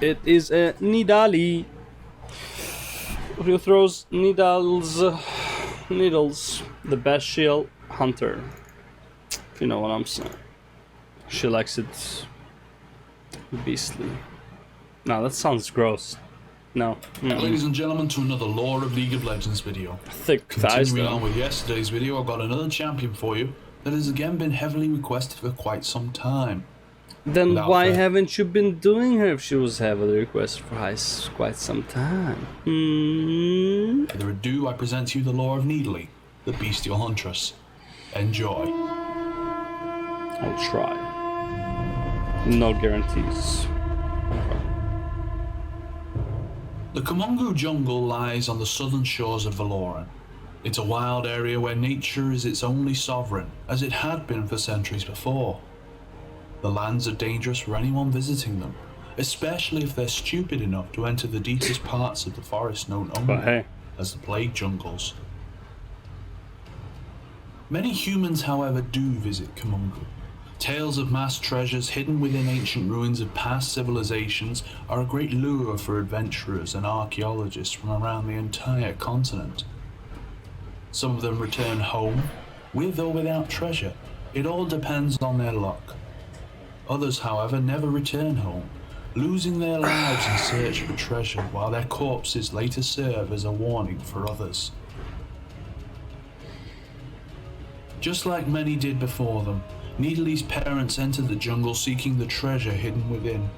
It is a Nidali who throws needles. Needles. The best shield hunter. If you know what I'm saying. She likes it beastly. No, that sounds gross. No. Ladies and gentlemen, to another Lore of League of Legends video. Thick thighs, Continuing though. on with yesterday's video, I've got another champion for you that has again been heavily requested for quite some time. Then Without why further- haven't you been doing her if she was heavily requested for quite some time? Further ado, I present to you the Lore of Needly, the Bestial Huntress. Enjoy. I'll try. No guarantees. The Cougar jungle lies on the southern shores of Valoran. It's a wild area where nature is its only sovereign, as it had been for centuries before. The lands are dangerous for anyone visiting them, especially if they're stupid enough to enter the deepest parts of the forest known only But hey, as the Plague Jungles. Many humans, however, do visit Cougar. Tales of mass treasures hidden within ancient ruins of past civilizations are a great lure for adventurers and archaeologists from around the entire continent. Some of them return home, with or without treasure. It all depends on their luck. Others, however, never return home, losing their lives in search for treasure, while their corpses later serve as a warning for others. Just like many did before them, Needly's parents entered the jungle seeking the treasure hidden within.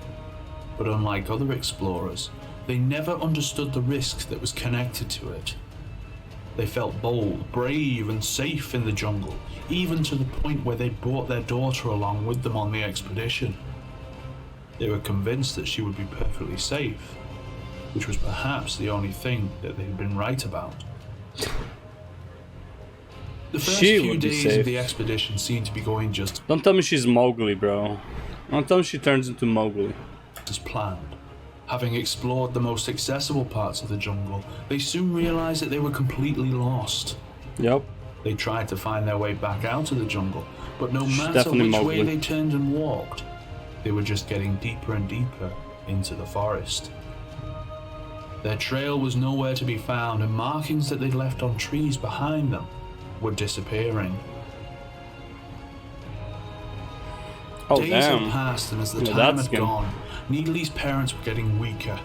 But unlike other explorers, they never understood the risks that was connected to it. They felt bold, brave, and safe in the jungle, even to the point where they brought their daughter along with them on the expedition. They were convinced that she would be perfectly safe, which was perhaps the only thing that they'd been right about. The first few days of the expedition seemed to be going just don't tell me she's Mowgli, bro. Don't tell me she turns into Mowgli. as planned. Having explored the most accessible parts of the jungle, they soon realized that they were completely lost. Yep. They tried to find their way back out of the jungle, but no matter definitely which Mowgli. way they turned and walked, they were just getting deeper and deeper into the forest. Their trail was nowhere to be found, and markings that they'd left on trees behind them were disappearing. Oh, Days damn. had passed, and as the Yeah, time that's had gone, Needly's parents were getting weaker.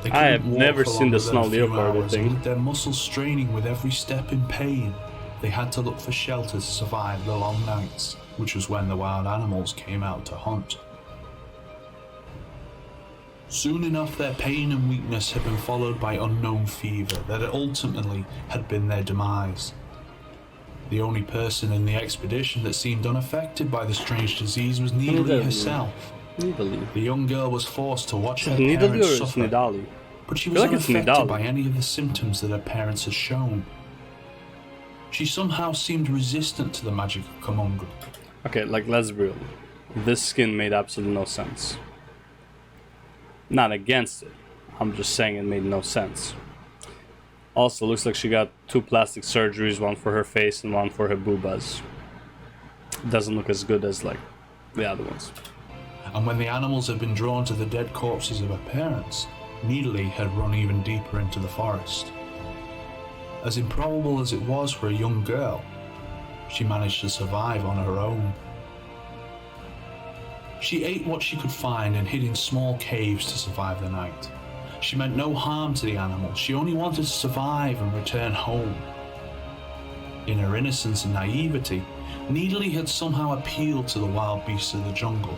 They I have couldn't walk never for seen the longer than snow a few leopard hours, thing. and with their muscles straining with every step in pain, they had to look for shelter to survive the long nights, which was when the wild animals came out to hunt. Soon enough, their pain and weakness had been followed by unknown fever that ultimately had been their demise. The only person in the expedition that seemed unaffected by the strange disease was Needly Needly. herself. Needly. The young girl was forced to watch her Needly or parents is suffer, Nidali? but she I was feel like it's unaffected Nidali. by any of the symptoms that her parents had shown. She somehow seemed resistant to the magic of Cougar. Okay, like, let's be real. This skin made absolutely no sense. Not against it. I'm just saying it made no sense. Also, looks like she got 2 plastic surgeries, one for her face and one for her boobas. Doesn't look as good as, like, the other ones. And when the animals had been drawn to the dead corpses of her parents, Needly had run even deeper into the forest. As improbable as it was for a young girl, she managed to survive on her own. She ate what she could find and hid in small caves to survive the night. She meant no harm to the animals, she only wanted to survive and return home. In her innocence and naivety, Needly had somehow appealed to the wild beasts of the jungle.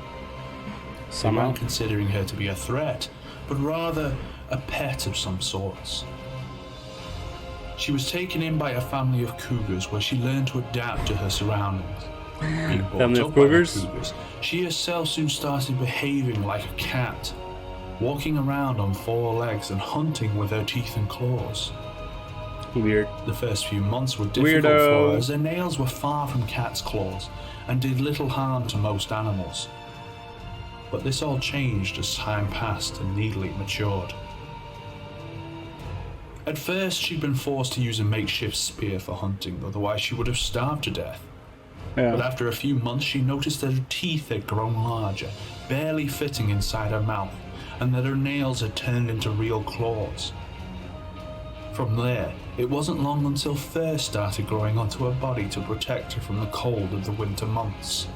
They Somehow. weren't considering her to be a threat, but rather a pet of some sorts. She was taken in by a family of cougars where she learned to adapt to her surroundings. Being brought Family of up by the cougars? cougars, she herself soon started behaving like a cat, walking around on 4 legs and hunting with her teeth and claws. Weird. The first few months were difficult for Weirdo. her as her nails were far from cat's claws and did little harm to most animals. But this all changed as time passed and Needly matured. At first, she'd been forced to use a makeshift spear for hunting, otherwise she would have starved to death. But Yeah. after a few months, she noticed that her teeth had grown larger, barely fitting inside her mouth, and that her nails had turned into real claws. From there, it wasn't long until fur started growing onto her body to protect her from the cold of the winter months.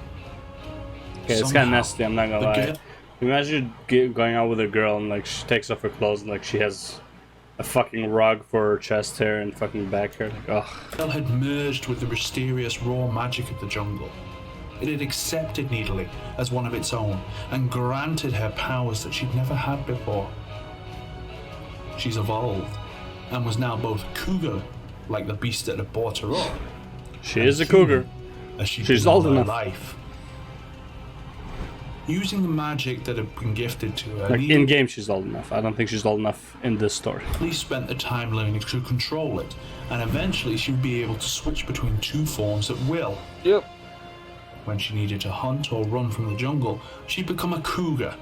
Okay, it's kind of nasty, I'm not gonna lie. Imagine going out with a girl and like she takes off her clothes and like she has a fucking rug for her chest hair and fucking back hair. Like, ugh. Girl had merged with the mysterious raw magic of the jungle. It had accepted Needly as one of its own and granted her powers that she'd never had before. She's evolved and was now both a cougar, like the beast that had brought her up. She is a cougar. As she's old enough. Life. Using the magic that had been gifted to her, like in game, she's old enough. I don't think she's old enough in this story. Needly spent the time learning to control it, and eventually she would be able to switch between two forms at will. Yep. When she needed to hunt or run from the jungle, she'd become a cougar.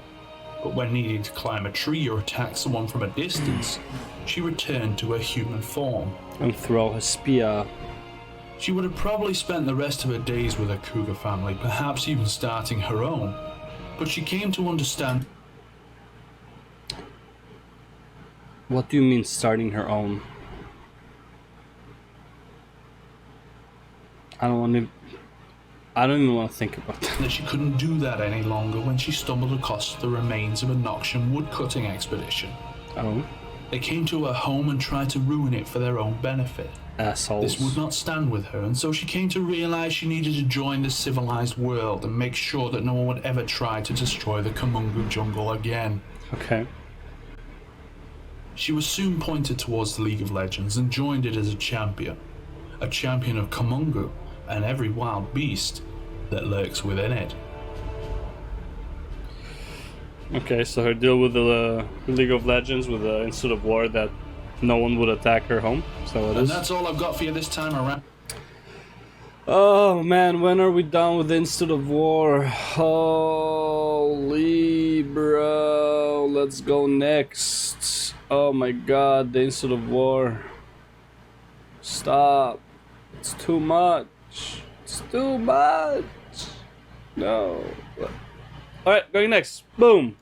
But when needing to climb a tree or attack someone from a distance, she returned to her human form. And throw her spear. She would have probably spent the rest of her days with her cougar family, perhaps even starting her own. But she came to understand. What do you mean starting her own? I don't even want to think about that. That she couldn't do that any longer when she stumbled across the remains of a Noxian woodcutting expedition. Oh. They came to her home and tried to ruin it for their own benefit. Assholes. This would not stand with her, and so she came to realize she needed to join the civilized world and make sure that no one would ever try to destroy the Kumungu jungle again. Okay. She was soon pointed towards the League of Legends and joined it as a champion of Kumungu and every wild beast that lurks within it. Okay, so her deal with the League of Legends, with the Institute of War, that no one would attack her home. So it is. And that's all I've got for you this time around. Oh man, when are we done with the Institute of War? Holy bro, let's go next. Oh my god, the Institute of War. Stop. It's too much. It's too much. No. Alright, going next. Boom.